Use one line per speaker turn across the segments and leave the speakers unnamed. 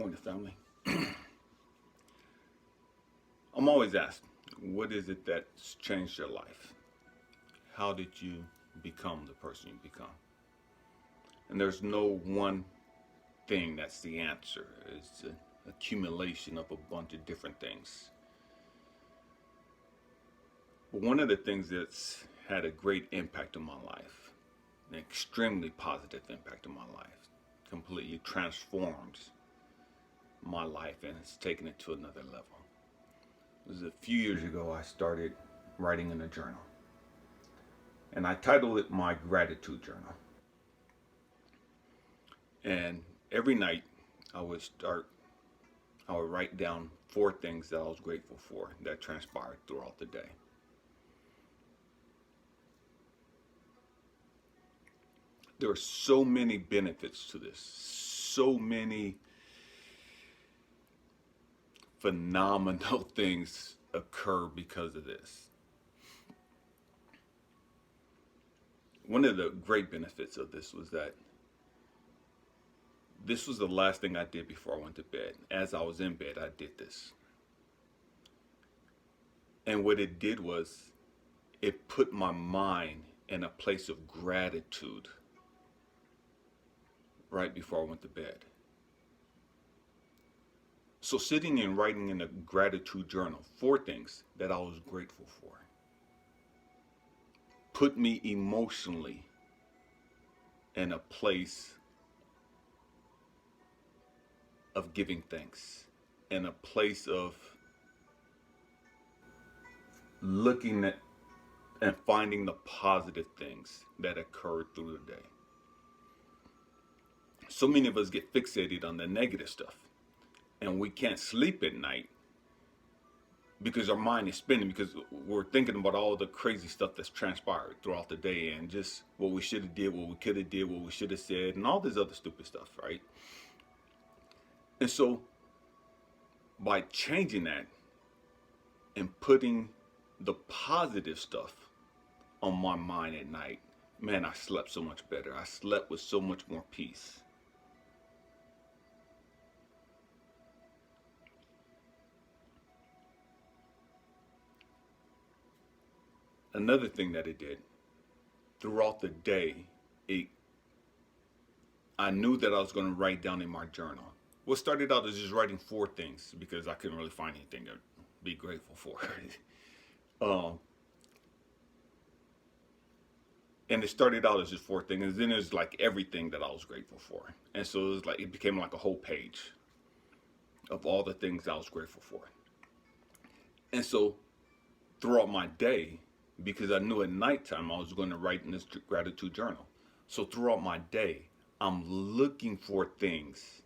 Morning, family. I'm always asked, what is it that's changed your life? How did you become the person you become? And there's no one thing that's the answer. It's an accumulation of a bunch of different things. But one of the things that's had a great impact on my life, an extremely positive impact on my life, completely transformed my life and it's taken it to another level. It was a few years ago I started writing in a journal. And I titled it my gratitude journal. And every night I would start, I would write down 4 things that I was grateful for that transpired throughout the day. There are so many benefits to this, so many phenomenal things occur because of this. One of the great benefits of this was that this was the last thing I did before I went to bed. As I was in bed, I did this. And what it did was it put my mind in a place of gratitude right before I went to bed. So sitting and writing in a gratitude journal, 4 things that I was grateful for, put me emotionally in a place of giving thanks, in a place of looking at and finding the positive things that occurred through the day. So many of us get fixated on the negative stuff, and we can't sleep at night because our mind is spinning, because we're thinking about all the crazy stuff that's transpired throughout the day and just what we should have did, what we could have did, what we should have said, and all this other stupid stuff, right? And so by changing that and putting the positive stuff on my mind at night, man, I slept so much better. I slept with so much more peace. Another thing that it did, throughout the day, I knew that I was going to write down in my journal. What started out as just writing 4 things because I couldn't really find anything to be grateful for. And it started out as just 4 things, and then it's like everything that I was grateful for. And so it was like, it became like a whole page of all the things I was grateful for. And so throughout my day, because I knew at nighttime I was going to write in this gratitude journal. So throughout my day, I'm looking for things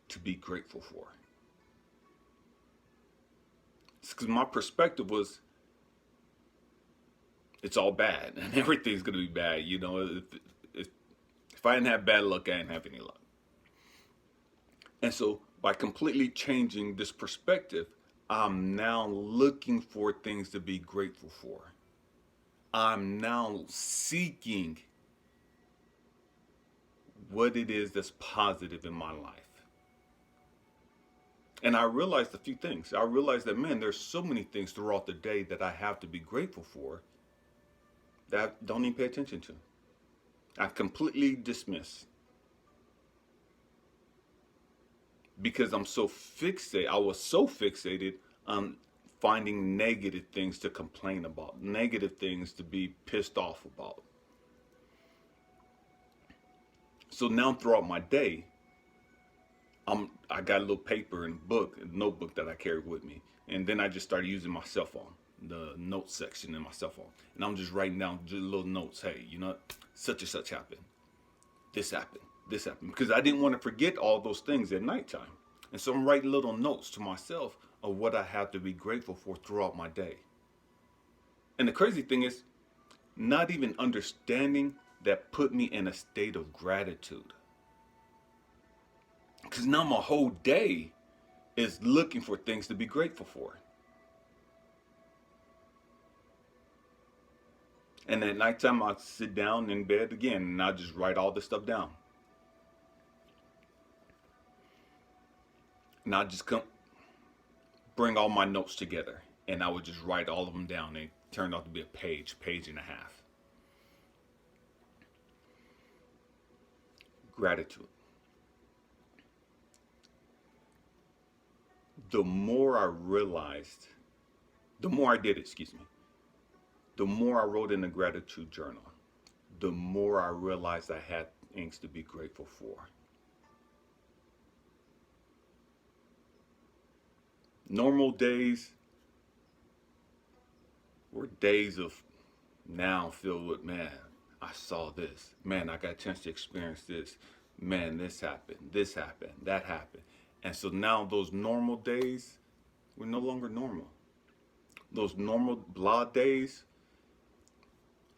to be grateful for. Because my perspective was, it's all bad and everything's going to be bad. You know, if I didn't have bad luck, I didn't have any luck. And so by completely changing this perspective, I'm now looking for things to be grateful for. I'm now seeking what it is that's positive in my life. And I realized a few things. I realized that, man, there's so many things throughout the day that I have to be grateful for that I don't even pay attention to. I completely dismiss. Because I'm so fixated, I was so fixated on finding negative things to complain about, negative things to be pissed off about. So now throughout my day, I got a little paper and a notebook that I carry with me. And then I just started using my cell phone, the notes section in my cell phone. And I'm just writing down just little notes. Hey, you know, such and such happened. This happened. This happened. Because I didn't want to forget all those things at nighttime. And so I'm writing little notes to myself of what I have to be grateful for throughout my day. And the crazy thing is, not even understanding that put me in a state of gratitude. Because now my whole day is looking for things to be grateful for. And at nighttime, I'll sit down in bed again and I'll just write all this stuff down. And I just come bring all my notes together, and I would just write all of them down. It turned out to be a page, page and a half. Gratitude. The more I realized, the more I did, excuse me, the more I wrote in the gratitude journal, the more I realized I had things to be grateful for. Normal days were days of now filled with, man, I saw this. Man, I got a chance to experience this. Man, this happened, that happened. And so now those normal days were no longer normal. Those normal blah days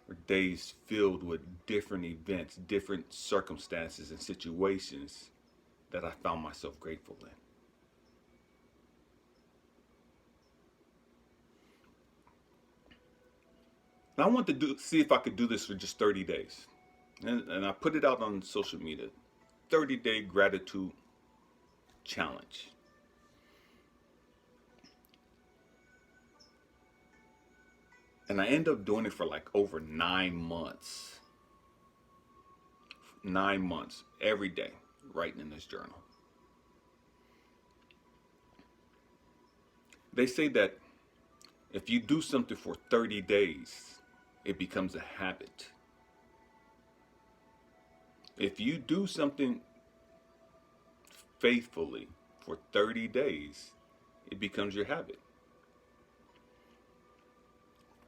were days filled with different events, different circumstances and situations that I found myself grateful in. And I want to see if I could do this for just 30 days. And I put it out on social media. 30-day gratitude challenge. And I end up doing it for like over 9 months. 9 months, every day, writing in this journal. They say that if you do something for 30 days, it becomes a habit. If you do something faithfully for 30 days, it becomes your habit.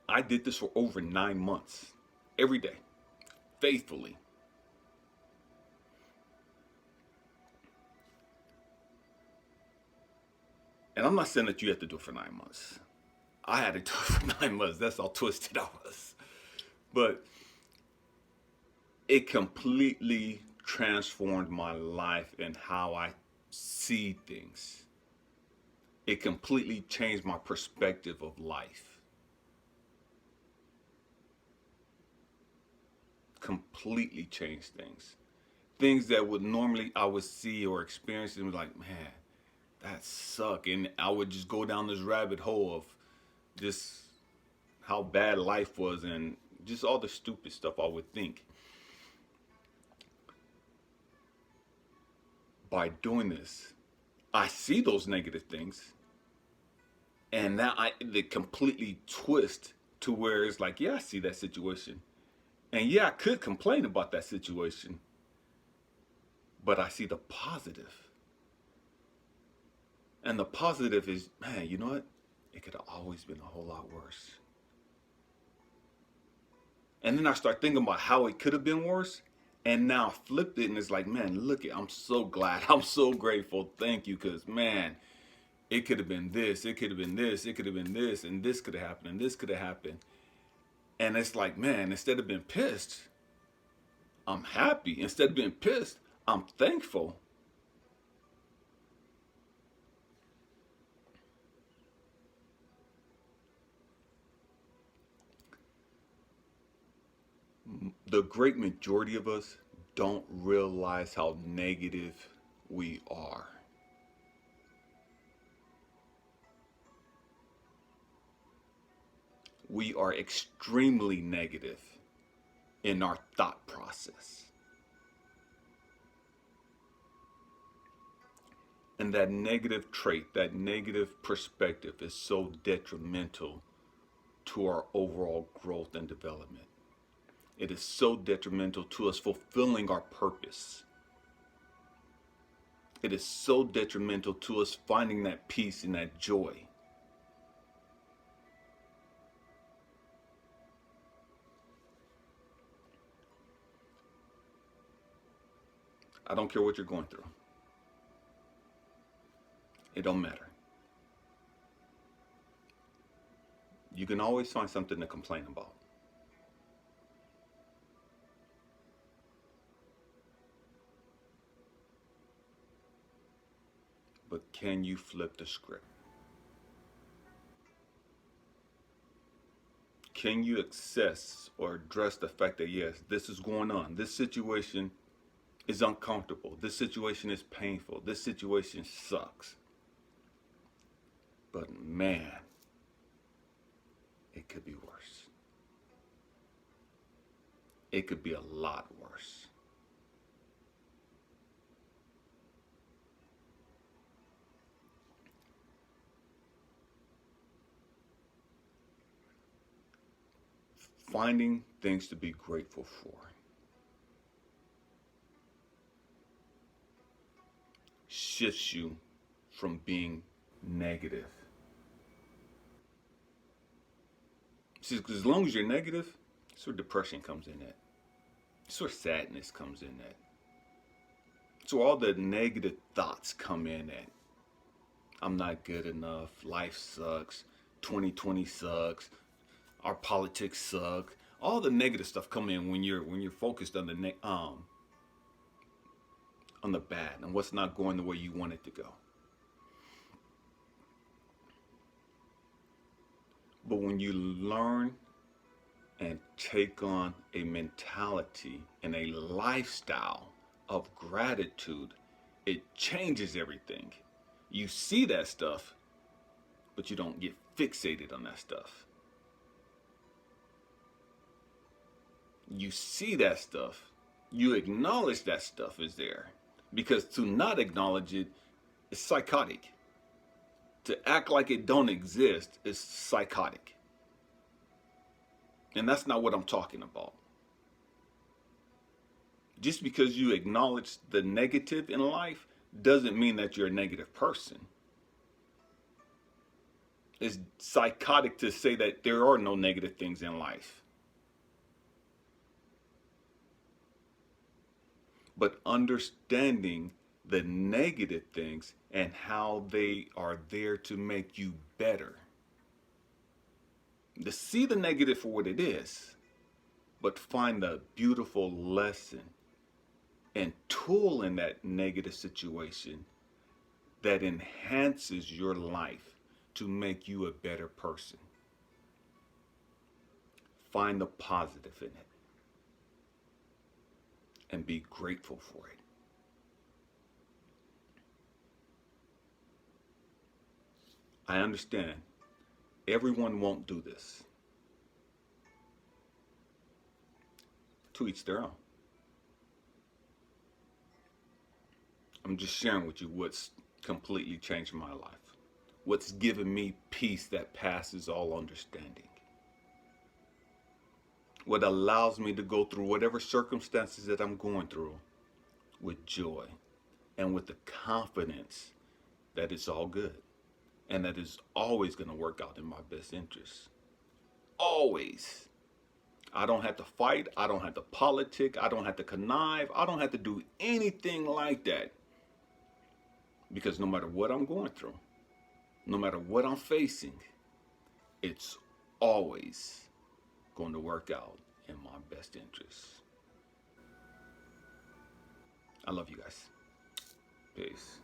I did this for over 9 months, every day, faithfully. And I'm not saying that you have to do it for 9 months. I had to do it for 9 months. That's how twisted I was. But it completely transformed my life and how I see things. It completely changed my perspective of life. Completely changed things. Things that would normally I would see or experience and be like, man, that suck. And I would just go down this rabbit hole of just how bad life was and just all the stupid stuff I would think. By doing this, I see those negative things, and now they completely twist to where it's like, yeah, I see that situation, and yeah, I could complain about that situation, but I see the positive. And the positive is, man, you know what? It could have always been a whole lot worse. And then I start thinking about how it could have been worse. And now I flipped it and it's like, man, look it, I'm so glad. I'm so grateful. Thank you. Because, man, it could have been this. It could have been this. It could have been this. And this could have happened. And this could have happened. And it's like, man, instead of being pissed, I'm happy. Instead of being pissed, I'm thankful. The great majority of us don't realize how negative we are. We are extremely negative in our thought process. And that negative trait, that negative perspective is so detrimental to our overall growth and development. It is so detrimental to us fulfilling our purpose. It is so detrimental to us finding that peace and that joy. I don't care what you're going through. It don't matter. You can always find something to complain about. But can you flip the script? Can you assess or address the fact that, yes, this is going on. This situation is uncomfortable. This situation is painful. This situation sucks. But man, it could be worse. It could be a lot worse. Finding things to be grateful for shifts you from being negative. See, because as long as you're negative, that's where depression comes in at. That's where sadness comes in at. So all the negative thoughts come in at. I'm not good enough. Life sucks. 2020 sucks. Our politics suck. All the negative stuff come in when you're focused on the bad and what's not going the way you want it to go. But when you learn and take on a mentality and a lifestyle of gratitude, it changes everything. You see that stuff, but you don't get fixated on that stuff. You see that stuff, you acknowledge that stuff is there. Because to not acknowledge it is psychotic. To act like it don't exist is psychotic. And that's not what I'm talking about. Just because you acknowledge the negative in life doesn't mean that you're a negative person. It's psychotic to say that there are no negative things in life. But understanding the negative things and how they are there to make you better. To see the negative for what it is, but find the beautiful lesson and tool in that negative situation that enhances your life to make you a better person. Find the positive in it and be grateful for it. I understand everyone won't do this. To each their own. I'm just sharing with you what's completely changed my life. What's given me peace that passes all understanding. What allows me to go through whatever circumstances that I'm going through with joy and with the confidence that it's all good and that it's always going to work out in my best interest. Always. I don't have to fight. I don't have to politic. I don't have to connive. I don't have to do anything like that. Because no matter what I'm going through, no matter what I'm facing, it's always going to work out in my best interest. I love you guys. Peace.